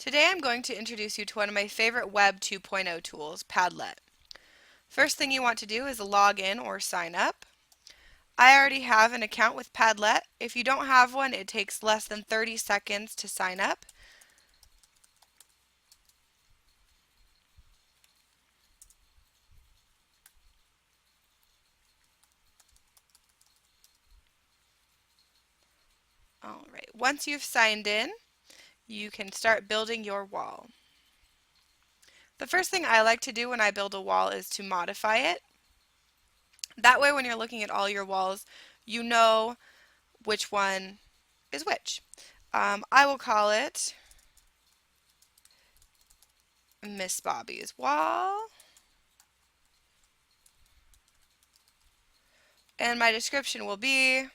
Today I'm going to introduce you to one of my favorite Web 2.0 tools, Padlet. First thing you want to do is log in or sign up. I already have an account with Padlet. If you don't have one, it takes less than 30 seconds to sign up. Alright, once you've signed in, you can start building your wall. The first thing I like to do when I build a wall is to modify it. That way when you're looking at all your walls, you know which one is which. I will call it Miss Bobby's wall. And my description will be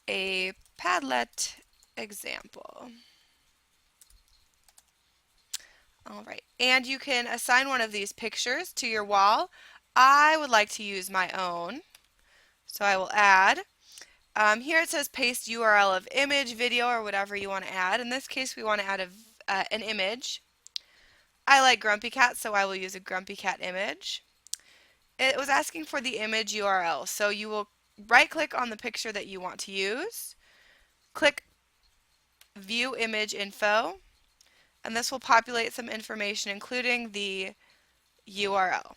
a Padlet example. Alright, and you can assign one of these pictures to your wall. I would like to use my own, so I will add. Here it says paste URL of image, video, or whatever you want to add. In this case, we want to add an image. I like Grumpy Cat, so I will use a Grumpy Cat image. It was asking for the image URL, so you will right-click on the picture that you want to use, click View Image Info, and this will populate some information including the URL.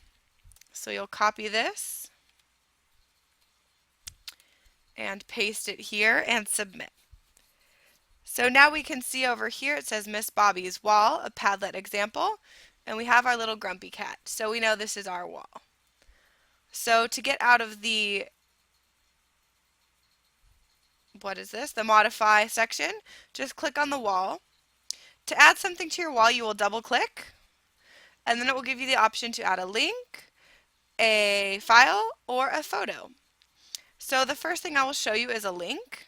So you'll copy this and paste it here and submit. So now we can see over here it says Miss Bobby's wall, a Padlet example, and we have our little Grumpy Cat. So we know this is our wall. So to get out of the the modify section, just click on the wall. To add something to your wall, you will double click, and then it will give you the option to add a link, a file, or a photo. So the first thing I will show you is a link,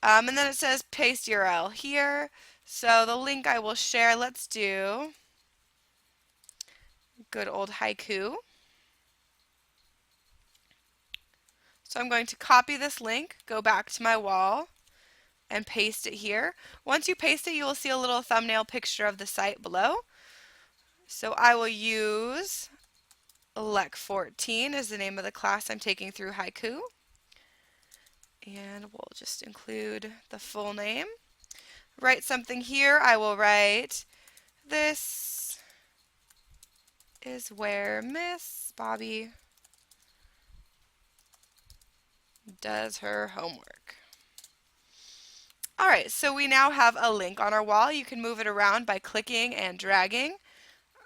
and then it says paste URL here. So the link I will share, let's do good old haiku. So I'm going to copy this link, go back to my wall, and paste it here. Once you paste it, you will see a little thumbnail picture of the site below. So I will use Lec 14 is the name of the class I'm taking through haiku. And we'll just include the full name. Write something here. I will write, this is where Miss Bobby does her homework. Alright, so we now have a link on our wall. You can move it around by clicking and dragging.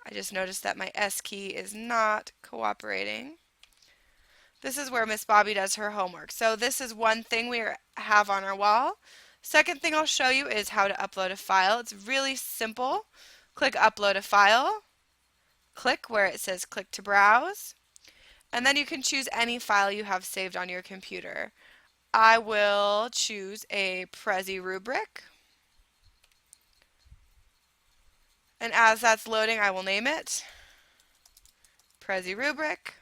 I just noticed that my S key is not cooperating. This is where Miss Bobby does her homework. So this is one thing we have on our wall. Second thing I'll show you is how to upload a file. It's really simple. Click Upload a File. Click where it says Click to Browse. And then you can choose any file you have saved on your computer. I will choose a Prezi rubric. And as that's loading, I will name it Prezi rubric.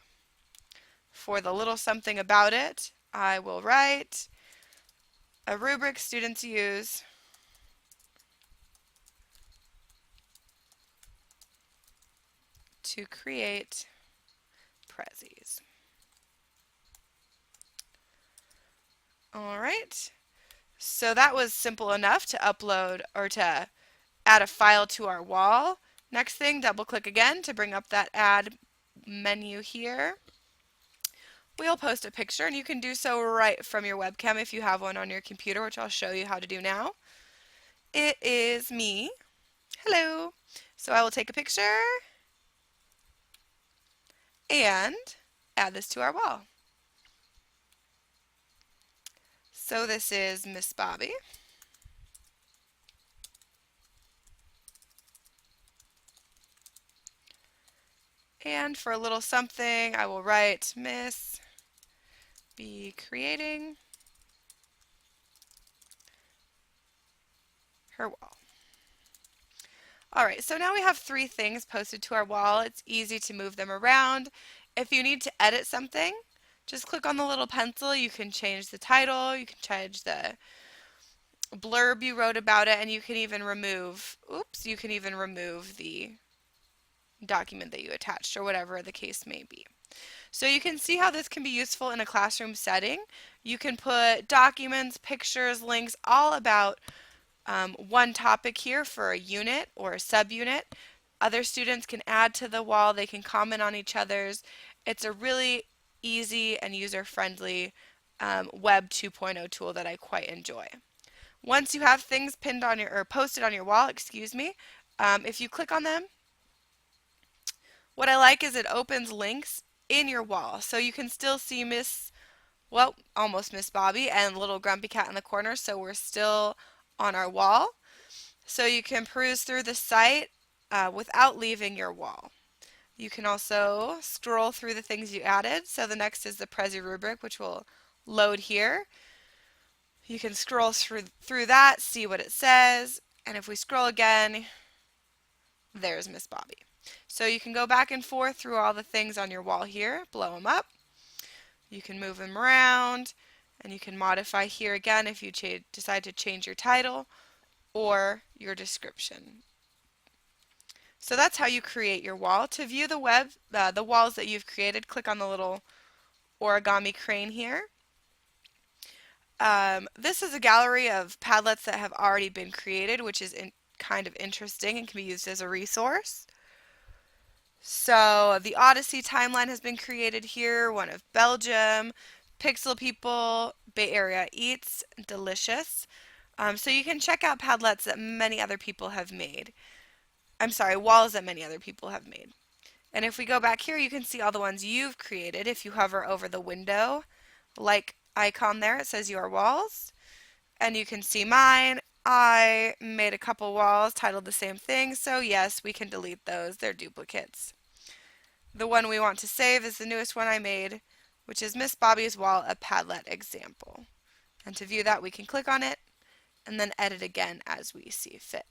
For the little something about it, I will write a rubric students use to create Prezis. Alright, so that was simple enough to upload or to add a file to our wall. Next thing, double click again to bring up that add menu here. We'll post a picture, and you can do so right from your webcam if you have one on your computer, which I'll show you how to do now. It is me. Hello. So I will take a picture and add this to our wall. So this is Miss Bobby. And for a little something, I will write Miss be creating her wall. Alright, so now we have three things posted to our wall. It's easy to move them around. If you need to edit something, just click on the little pencil. You can change the title, you can change the blurb you wrote about it, and you can even remove, you can even remove the document that you attached or whatever the case may be. So you can see how this can be useful in a classroom setting. You can put documents, pictures, links, all about one topic here for a unit or a subunit. Other students can add to the wall, they can comment on each other's. It's a really easy and user-friendly Web 2.0 tool that I quite enjoy. Once you have things pinned on your or posted on your wall, if you click on them, what I like is it opens links in your wall, so you can still see almost Miss Bobby and little Grumpy Cat in the corner, so we're still on our wall. So you can peruse through the site without leaving your wall. You can also scroll through the things you added. So the next is the Prezi rubric, which will load here. You can scroll through that, see what it says, and if we scroll again, there's Miss Bobby. So you can go back and forth through all the things on your wall here, blow them up. You can move them around, and you can modify here again if you decide to change your title or your description. So that's how you create your wall. To view the walls that you've created, click on the little origami crane here. This is a gallery of Padlets that have already been created, which is kind of interesting and can be used as a resource. So the Odyssey timeline has been created here, one of Belgium, Pixel People, Bay Area Eats, Delicious. So you can check out Padlets that many other people have made. Walls that many other people have made. And if we go back here, you can see all the ones you've created. If you hover over the window, like icon there, it says your walls. And you can see mine. I made a couple walls titled the same thing, so yes, we can delete those. They're duplicates. The one we want to save is the newest one I made, which is Miss Bobby's Wall, a Padlet example. And to view that, we can click on it and then edit again as we see fit.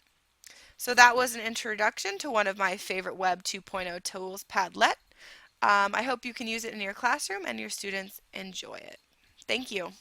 So that was an introduction to one of my favorite Web 2.0 tools, Padlet. I hope you can use it in your classroom and your students enjoy it. Thank you.